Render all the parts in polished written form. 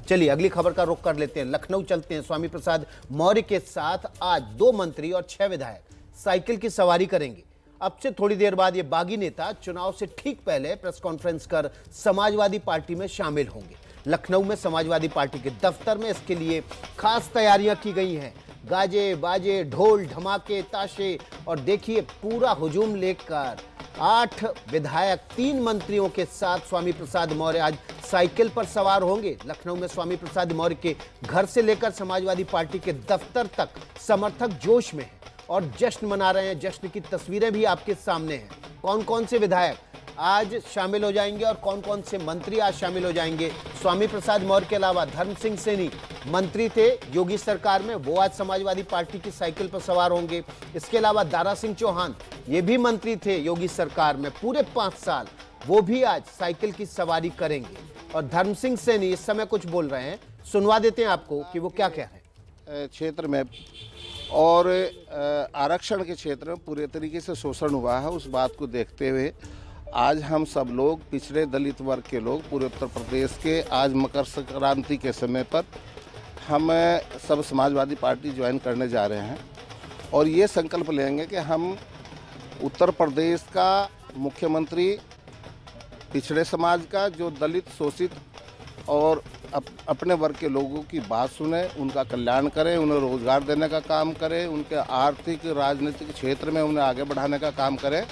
चलिए अगली खबर का रुख कर लेते हैं, लखनऊ चलते हैं। स्वामी प्रसाद मौर्य के साथ आज 2 मंत्री और 6 विधायक साइकिल की सवारी करेंगे। अब से थोड़ी देर बाद ये बागी नेता चुनाव से ठीक पहले प्रेस कॉन्फ्रेंस कर समाजवादी पार्टी में शामिल होंगे। लखनऊ में समाजवादी पार्टी के दफ्तर में इसके लिए खास तैयारियां की गई हैं। गाजे बाजे, ढोल धमाके, ताशे और देखिए पूरा हुजूम लेकर 8 विधायक 3 मंत्रियों के साथ स्वामी प्रसाद मौर्य आज साइकिल पर सवार होंगे। लखनऊ में स्वामी प्रसाद मौर्य के घर से लेकर समाजवादी पार्टी के दफ्तर तक समर्थक जोश में हैं और जश्न मना रहे हैं। जश्न की तस्वीरें भी आपके सामने हैं। कौन कौन से विधायक आज शामिल हो जाएंगे और कौन कौन से मंत्री आज शामिल हो जाएंगे। स्वामी प्रसाद मौर्य के अलावा धर्म सिंह सैनी मंत्री थे योगी सरकार में, वो आज समाजवादी पार्टी की साइकिल पर सवार होंगे। इसके अलावा दारा सिंह चौहान, ये भी मंत्री थे योगी सरकार में पूरे 5 साल, वो भी आज साइकिल की सवारी करेंगे। और धर्म सिंह सैनी इस समय कुछ बोल रहे हैं, सुनवा देते हैं आपको कि वो क्या कह रहे हैं। क्षेत्र में और आरक्षण के क्षेत्र में पूरे तरीके से शोषण हुआ है, उस बात को देखते हुए आज हम सब लोग पिछड़े दलित वर्ग के लोग पूरे उत्तर प्रदेश के आज मकर संक्रांति के समय पर हम सब समाजवादी पार्टी ज्वाइन करने जा रहे हैं और ये संकल्प लेंगे कि हम उत्तर प्रदेश का मुख्यमंत्री पिछड़े समाज का, जो दलित शोषित और अपने वर्ग के लोगों की बात सुने, उनका कल्याण करें, उन्हें रोजगार देने का काम करें, उनके आर्थिक राजनीतिक क्षेत्र में उन्हें आगे बढ़ाने का काम करें।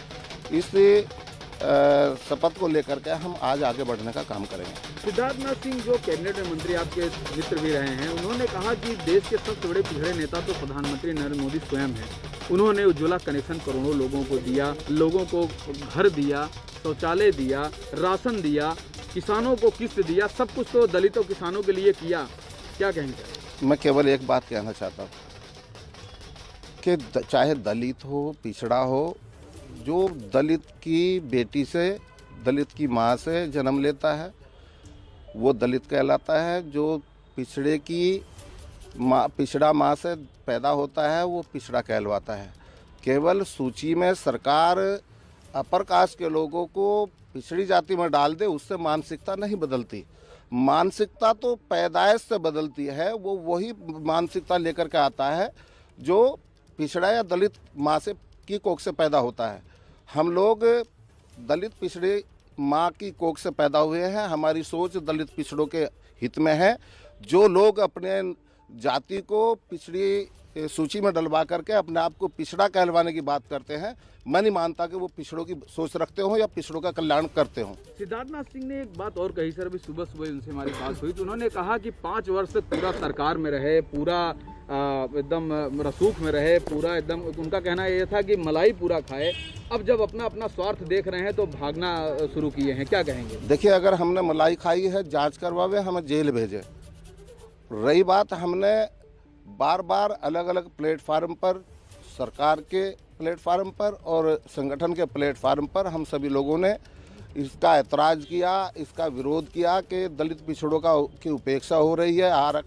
इस शपथ को लेकर के हम आज आगे बढ़ने का काम करेंगे। सिद्धार्थनाथ सिंह जो कैबिनेट में मंत्री आपके मित्र भी रहे हैं, उन्होंने कहा कि देश के सबसे बड़े पिछड़े नेता तो प्रधानमंत्री नरेंद्र मोदी स्वयं हैं। उन्होंने उज्ज्वला कनेक्शन करोड़ों लोगों को दिया, लोगों को घर दिया, शौचालय दिया, राशन दिया, किसानों को किस्त दिया, सब कुछ तो दलितों किसानों के लिए किया। क्या कहेंगे? मैं केवल एक बात कहना चाहता हूँ कि चाहे दलित हो, पिछड़ा हो, जो दलित की बेटी से, दलित की माँ से जन्म लेता है वो दलित कहलाता है। जो पिछड़े की माँ, पिछड़ा माँ से पैदा होता है वो पिछड़ा कहलवाता है। केवल सूची में सरकार अपर कास्ट के लोगों को पिछड़ी जाति में डाल दे, उससे मानसिकता नहीं बदलती। मानसिकता तो पैदाइश से बदलती है, वो वही मानसिकता लेकर के आता है जो पिछड़ा या दलित माँ से की कोख से पैदा होता है। हम लोग दलित पिछड़े माँ की कोख से पैदा हुए हैं, हमारी सोच दलित पिछड़ों के हित में है। जो लोग अपने जाति को पिछड़ी सूची में डलवा करके अपने आप को पिछड़ा कहलवाने की बात करते हैं, मैं नहीं मानता कि वो पिछड़ों की सोच रखते हो या पिछड़ों का कल्याण करते हो। सिद्धार्थनाथ सिंह ने एक बात और कही सर, अभी सुबह सुबह उनसे हमारी बात हुई तो उन्होंने कहा कि 5 वर्ष तक पूरा सरकार में रहे, पूरा एकदम रसूख में रहे, पूरा एकदम, उनका कहना ये था कि मलाई पूरा खाए। अब जब अपना अपना स्वार्थ देख रहे हैं तो भागना शुरू किए हैं, क्या कहेंगे? देखिए, अगर हमने मलाई खाई है, जांच करवावे, हमें जेल भेजे। रही बात, हमने बार बार अलग अलग प्लेटफार्म पर, सरकार के प्लेटफार्म पर और संगठन के प्लेटफार्म पर हम सभी लोगों ने इसका ऐतराज़ किया, इसका विरोध किया कि दलित पिछड़ों की उपेक्षा हो रही है।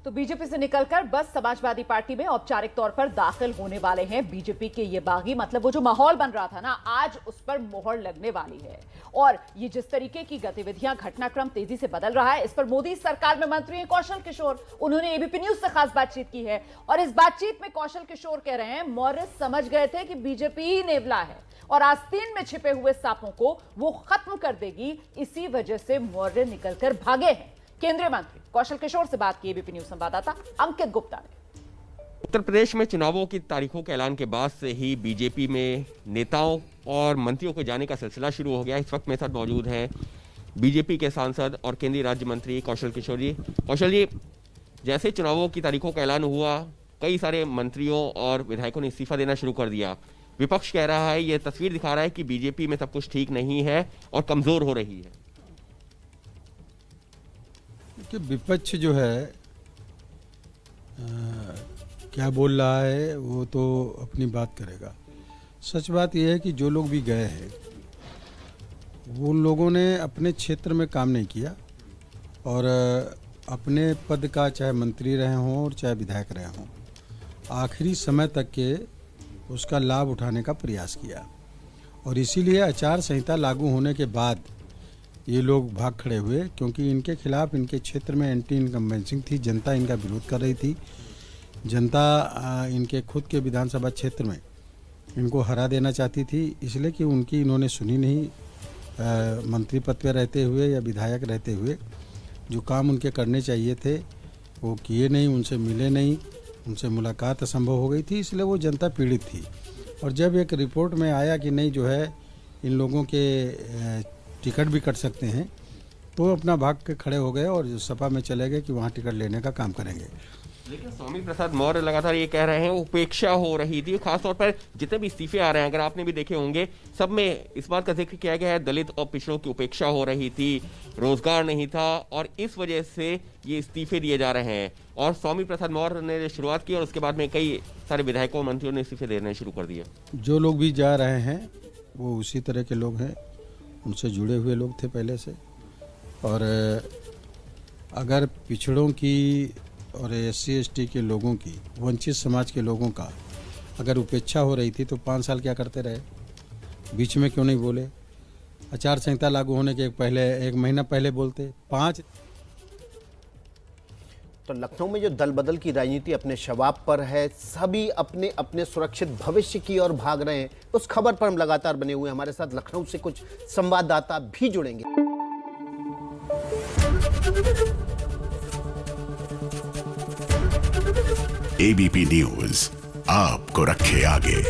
तो बीजेपी से निकलकर बस समाजवादी पार्टी में औपचारिक तौर पर दाखिल होने वाले हैं बीजेपी के ये बागी। मतलब वो जो माहौल बन रहा था ना, आज उस पर मोहर लगने वाली है। और ये जिस तरीके की गतिविधियां, घटनाक्रम तेजी से बदल रहा है, इस पर मोदी सरकार में मंत्री हैं कौशल किशोर, उन्होंने एबीपी न्यूज से खास बातचीत की है। और इस बातचीत में कौशल किशोर कह रहे हैं मौर्य समझ गए थे कि बीजेपी ही नेवला है और आस्तीन में छिपे हुए सांपों को वो खत्म कर देगी, इसी वजह से मौर्य निकलकर भागे हैं। केंद्रीय मंत्री कौशल किशोर से बात की एबीपी न्यूज संवाददाता अंकित गुप्ता ने। उत्तर प्रदेश में चुनावों की तारीखों के ऐलान के बाद से ही बीजेपी में नेताओं और मंत्रियों को जाने का सिलसिला शुरू हो गया। इस वक्त मेरे साथ मौजूद हैं बीजेपी के सांसद और केंद्रीय राज्य मंत्री कौशल किशोर जी। कौशल जी, जैसे चुनावों की तारीखों का ऐलान हुआ, कई सारे मंत्रियों और विधायकों ने इस्तीफा देना शुरू कर दिया। विपक्ष कह रहा है, ये तस्वीर दिखा रहा है कि बीजेपी में सब कुछ ठीक नहीं है और कमजोर हो रही है। कि विपक्ष जो है क्या बोल रहा है वो तो अपनी बात करेगा। सच बात यह है कि जो लोग भी गए हैं वो उन लोगों ने अपने क्षेत्र में काम नहीं किया और अपने पद का, चाहे मंत्री रहे हों और चाहे विधायक रहे हों, आखिरी समय तक के उसका लाभ उठाने का प्रयास किया। और इसीलिए आचार संहिता लागू होने के बाद ये लोग भाग खड़े हुए, क्योंकि इनके खिलाफ इनके क्षेत्र में एंटी इनकम्बेंसिंग थी, जनता इनका विरोध कर रही थी। जनता इनके खुद के विधानसभा क्षेत्र में इनको हरा देना चाहती थी, इसलिए कि उनकी इन्होंने सुनी नहीं। मंत्री पद पर रहते हुए या विधायक रहते हुए जो काम उनके करने चाहिए थे वो किए नहीं, उनसे मिले नहीं, उनसे मुलाकात असंभव हो गई थी, इसलिए वो जनता पीड़ित थी। और जब एक रिपोर्ट में आया कि नहीं जो है इन लोगों के टिकट भी कट सकते हैं, तो अपना भाग के खड़े हो गए और सपा में चले गए कि वहाँ टिकट लेने का काम करेंगे। लेकिन स्वामी प्रसाद मौर्य लगातार ये कह रहे हैं उपेक्षा हो रही थी, खासतौर पर जितने भी इस्तीफे आ रहे हैं, अगर आपने भी देखे होंगे, सब में इस बात का जिक्र किया गया है दलित और पिछड़ों की उपेक्षा हो रही थी, रोजगार नहीं था और इस वजह से ये इस्तीफे दिए जा रहे हैं। और स्वामी प्रसाद मौर्य ने शुरुआत की और उसके बाद में कई सारे विधायकों मंत्रियों ने इस्तीफे देने शुरू कर दिए। जो लोग भी जा रहे हैं वो उसी तरह के लोग हैं, उनसे जुड़े हुए लोग थे पहले से। और अगर पिछड़ों की और SC/ST के लोगों की, वंचित समाज के लोगों का अगर उपेक्षा हो रही थी तो 5 साल क्या करते रहे? बीच में क्यों नहीं बोले? आचार संहिता लागू होने के एक महीना पहले बोलते। 5 तो लखनऊ में जो दल बदल की राजनीति अपने शबाब पर है, सभी अपने अपने सुरक्षित भविष्य की ओर भाग रहे हैं, उस खबर पर हम लगातार बने हुए हैं। हमारे साथ लखनऊ से कुछ संवाददाता भी जुड़ेंगे। ABP न्यूज आपको रखे आगे।